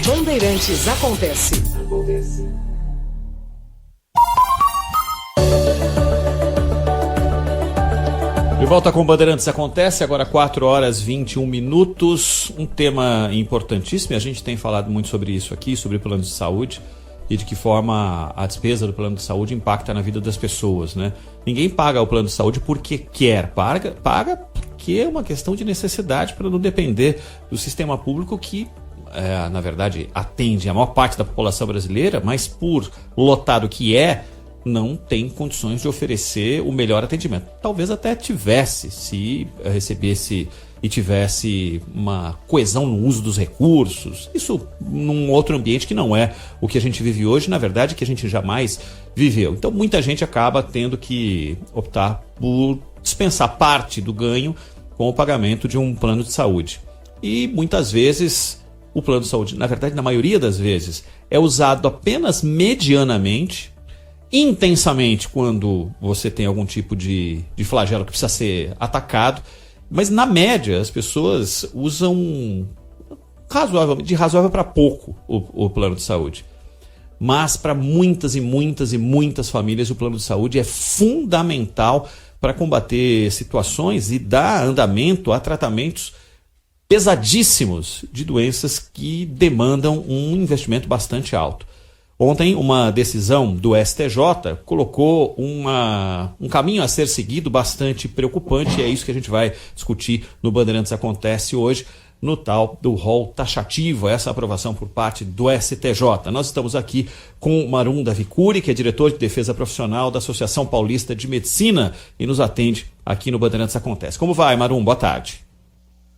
Bandeirantes Acontece. De volta com Bandeirantes Acontece, agora 4 horas e 21 minutos. Um tema importantíssimo, e a gente tem falado muito sobre isso aqui, sobre planos de saúde e de que forma a despesa do plano de saúde impacta na vida das pessoas, né? Ninguém paga o plano de saúde porque quer, paga porque é uma questão de necessidade para não depender do sistema público que, na verdade, atende a maior parte da população brasileira, mas por lotado que não tem condições de oferecer o melhor atendimento. Talvez até tivesse, se recebesse e tivesse uma coesão no uso dos recursos. Isso num outro ambiente que não é o que a gente vive hoje, na verdade, que a gente jamais viveu. Então, muita gente acaba tendo que optar por dispensar parte do ganho com o pagamento de um plano de saúde. E muitas vezes o plano de saúde, na verdade, na maioria das vezes, é usado apenas medianamente, intensamente quando você tem algum tipo de flagelo que precisa ser atacado, mas na média as pessoas usam de razoável para pouco o plano de saúde. Mas para muitas e muitas e muitas famílias o plano de saúde é fundamental para combater situações e dar andamento a tratamentos pesadíssimos de doenças que demandam um investimento bastante alto. Ontem, uma decisão do STJ colocou um caminho a ser seguido bastante preocupante, e é isso que a gente vai discutir no Bandeirantes Acontece hoje, no tal do rol taxativo, essa aprovação por parte do STJ. Nós estamos aqui com o Marum Davicuri, que é diretor de defesa profissional da Associação Paulista de Medicina e nos atende aqui no Bandeirantes Acontece. Como vai, Marum? Boa tarde.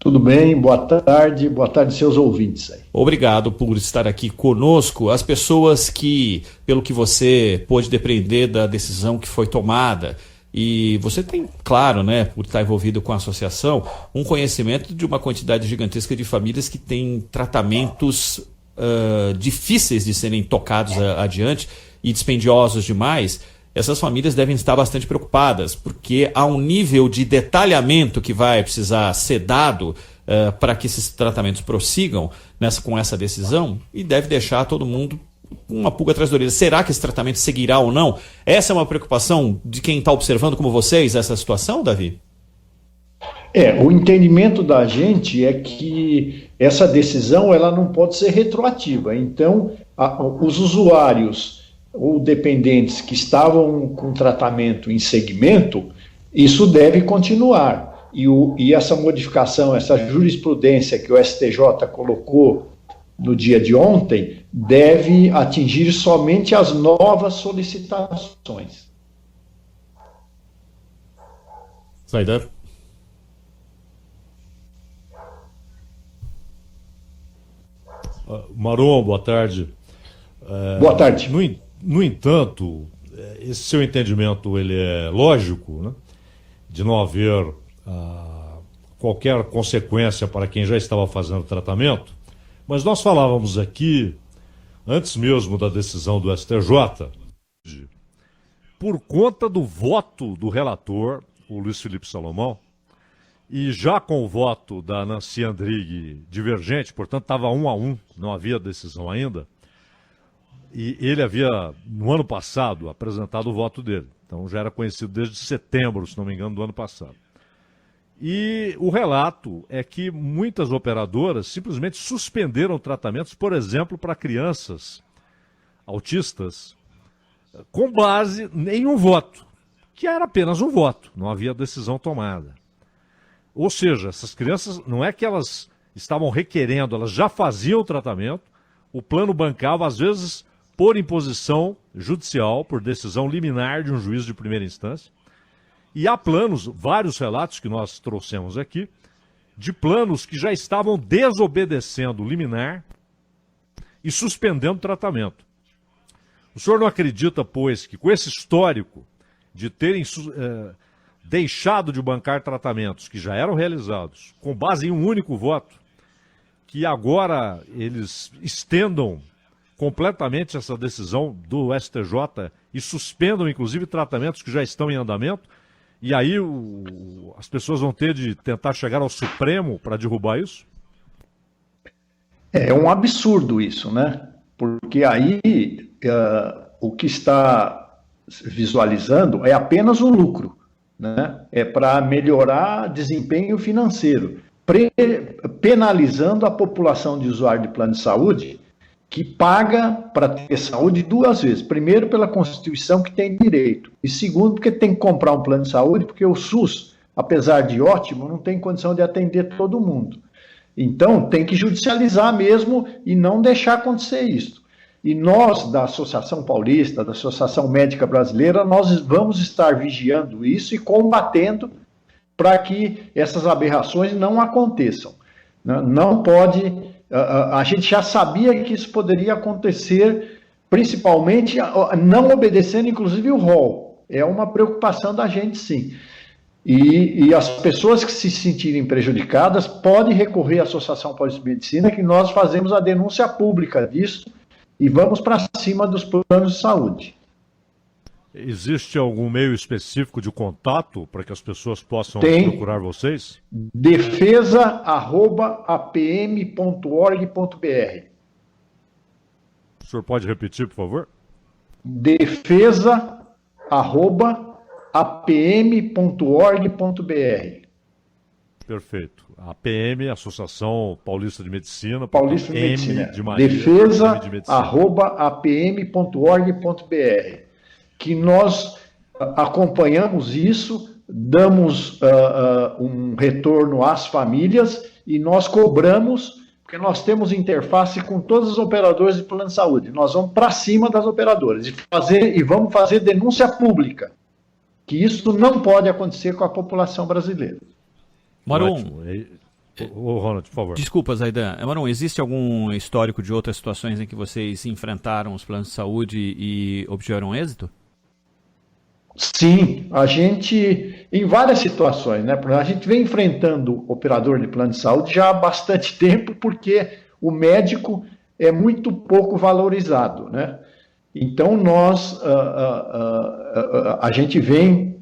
Tudo bem, boa tarde seus ouvintes aí. Obrigado por estar aqui conosco. As pessoas que, pelo que você pôde depreender da decisão que foi tomada, e você tem, claro, né, por estar envolvido com a associação, um conhecimento de uma quantidade gigantesca de famílias que têm tratamentos difíceis de serem tocados adiante e dispendiosos demais. Essas famílias devem estar bastante preocupadas, porque há um nível de detalhamento que vai precisar ser dado para que esses tratamentos prossigam com essa decisão, e deve deixar todo mundo com uma pulga atrás da orelha. Será que esse tratamento seguirá ou não? Essa é uma preocupação de quem está observando como vocês essa situação, Davi? O entendimento da gente é que essa decisão ela não pode ser retroativa. Então, os usuários ou dependentes que estavam com tratamento em segmento, isso deve continuar. E essa modificação, essa jurisprudência que o STJ colocou no dia de ontem, deve atingir somente as novas solicitações. Saida. Marum, boa tarde. Boa tarde. No entanto, esse seu entendimento ele é lógico, né? De não haver qualquer consequência para quem já estava fazendo tratamento, mas nós falávamos aqui, antes mesmo da decisão do STJ, por conta do voto do relator, o Luiz Felipe Salomão, e já com o voto da Nancy Andrighi divergente, portanto estava 1-1, não havia decisão ainda, e ele havia, no ano passado, apresentado o voto dele. Então já era conhecido desde setembro, se não me engano, do ano passado. E o relato é que muitas operadoras simplesmente suspenderam tratamentos, por exemplo, para crianças autistas, com base em um voto, que era apenas um voto, não havia decisão tomada. Ou seja, essas crianças, não é que elas estavam requerendo, elas já faziam o tratamento, o plano bancava, às vezes, por imposição judicial, por decisão liminar de um juiz de primeira instância. E há planos, vários relatos que nós trouxemos aqui, de planos que já estavam desobedecendo o liminar e suspendendo o tratamento. O senhor não acredita, pois, que com esse histórico de terem deixado de bancar tratamentos que já eram realizados, com base em um único voto, que agora eles estendam completamente essa decisão do STJ e suspendam, inclusive, tratamentos que já estão em andamento, e aí as pessoas vão ter de tentar chegar ao Supremo para derrubar isso? É um absurdo isso, né? Porque aí o que está visualizando é apenas o lucro, né? É para melhorar desempenho financeiro, penalizando a população de usuário de plano de saúde que paga para ter saúde 2 vezes. Primeiro, pela Constituição, que tem direito. E segundo, porque tem que comprar um plano de saúde, porque o SUS, apesar de ótimo, não tem condição de atender todo mundo. Então, tem que judicializar mesmo e não deixar acontecer isso. E nós, da Associação Paulista, da Associação Médica Brasileira, nós vamos estar vigiando isso e combatendo para que essas aberrações não aconteçam. Não pode... A gente já sabia que isso poderia acontecer, principalmente não obedecendo, inclusive, o rol. É uma preocupação da gente, sim. E as pessoas que se sentirem prejudicadas podem recorrer à Associação Paulista de Medicina, que nós fazemos a denúncia pública disso e vamos para cima dos planos de saúde. Existe algum meio específico de contato para que as pessoas possam procurar vocês? defesa@apm.org.br. O senhor pode repetir, por favor? defesa@apm.org.br. Perfeito. A APM, Associação Paulista de Medicina. Paulista de Medicina. defesa@apm.org.br. Que nós acompanhamos isso, damos um retorno às famílias e nós cobramos, porque nós temos interface com todos os operadores de plano de saúde. Nós vamos para cima das operadoras e vamos fazer denúncia pública, que isso não pode acontecer com a população brasileira. Marum, Ronald, por favor. Desculpa, Zaidan. Marum, existe algum histórico de outras situações em que vocês enfrentaram os planos de saúde e obtiveram êxito? Sim, a gente, em várias situações, né? A gente vem enfrentando operador de plano de saúde já há bastante tempo, porque o médico é muito pouco valorizado, né? Então, a gente vem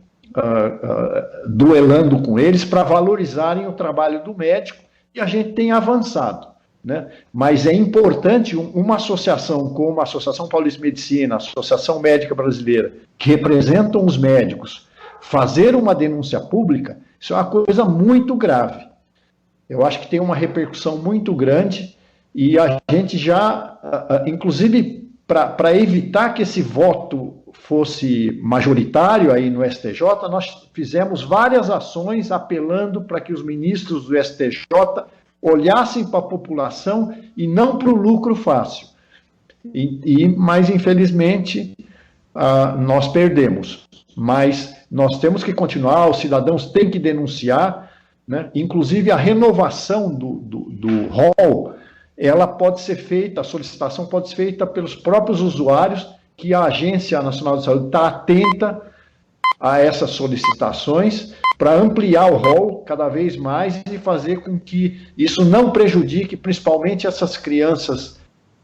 duelando com eles para valorizarem o trabalho do médico e a gente tem avançado, né? Mas é importante uma associação como a Associação Paulista de Medicina, a Associação Médica Brasileira, que representam os médicos, fazer uma denúncia pública, isso é uma coisa muito grave. Eu acho que tem uma repercussão muito grande e a gente já, inclusive, para evitar que esse voto fosse majoritário aí no STJ, nós fizemos várias ações apelando para que os ministros do STJ olhassem para a população e não para o lucro fácil. Mas, infelizmente, nós perdemos. Mas nós temos que continuar, os cidadãos têm que denunciar, né? Inclusive a renovação do rol, ela pode ser feita, a solicitação pode ser feita pelos próprios usuários, que a Agência Nacional de Saúde está atenta a essas solicitações para ampliar o rol cada vez mais e fazer com que isso não prejudique, principalmente essas crianças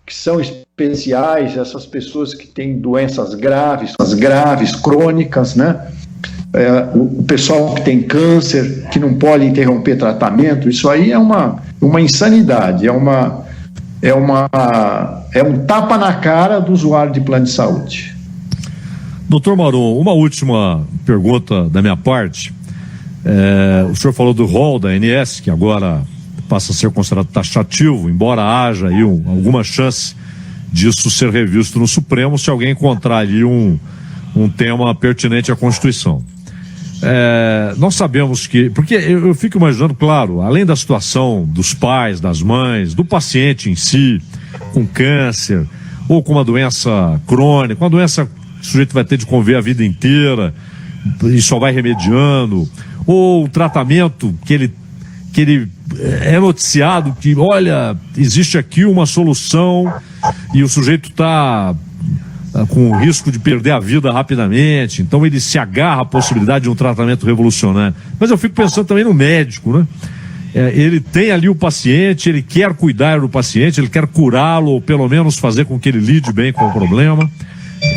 que são especiais, essas pessoas que têm doenças graves, crônicas, né? O pessoal que tem câncer, que não pode interromper tratamento, isso aí é uma insanidade, é um tapa na cara do usuário de plano de saúde. Doutor Marum, uma última pergunta da minha parte. O senhor falou do rol da ANS, que agora passa a ser considerado taxativo, embora haja aí alguma chance disso ser revisto no Supremo, se alguém encontrar ali um tema pertinente à Constituição. Nós sabemos que, porque eu fico imaginando, claro, além da situação dos pais, das mães, do paciente em si, com câncer, ou com uma doença crônica, uma doença que o sujeito vai ter de conviver a vida inteira e só vai remediando, ou o tratamento que ele é noticiado que, olha, existe aqui uma solução e o sujeito está com o risco de perder a vida rapidamente, então ele se agarra à possibilidade de um tratamento revolucionário. Mas eu fico pensando também no médico, né? Ele tem ali o paciente, ele quer cuidar do paciente, ele quer curá-lo, ou pelo menos fazer com que ele lide bem com o problema.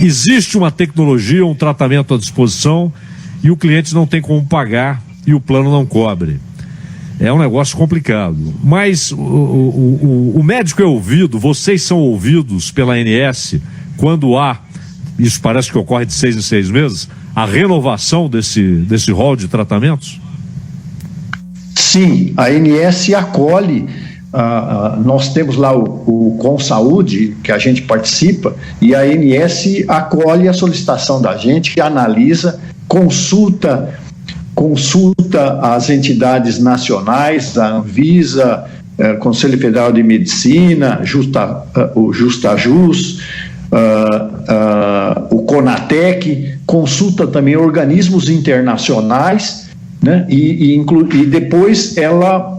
Existe uma tecnologia, um tratamento à disposição, e o cliente não tem como pagar e o plano não cobre. é um negócio complicado. Mas o médico é ouvido, vocês são ouvidos pela ANS quando há, isso parece que ocorre de 6 em 6 meses, a renovação desse rol de tratamentos? Sim, a ANS acolhe. Nós temos lá o Consaúde, que a gente participa, e a ANS acolhe a solicitação da gente, analisa, consulta as entidades nacionais, a Anvisa, Conselho Federal de Medicina, o Justajus, o Conatec, consulta também organismos internacionais, né? E depois ela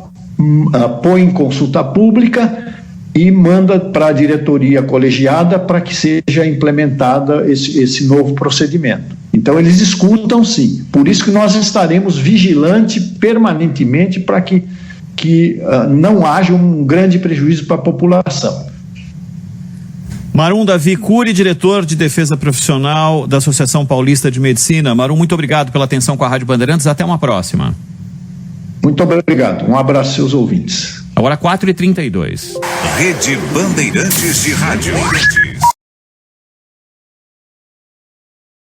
põe em consulta pública e manda para a diretoria colegiada para que seja implementada esse novo procedimento. Então eles escutam, sim, por isso que nós estaremos vigilantes permanentemente para que não haja um grande prejuízo para a população. Marum Davi Cury, diretor de Defesa Profissional da Associação Paulista de Medicina. Marum, muito obrigado pela atenção com a Rádio Bandeirantes, até uma próxima. Muito obrigado, um abraço aos seus ouvintes. Agora 4h32. Rede Bandeirantes de Rádio.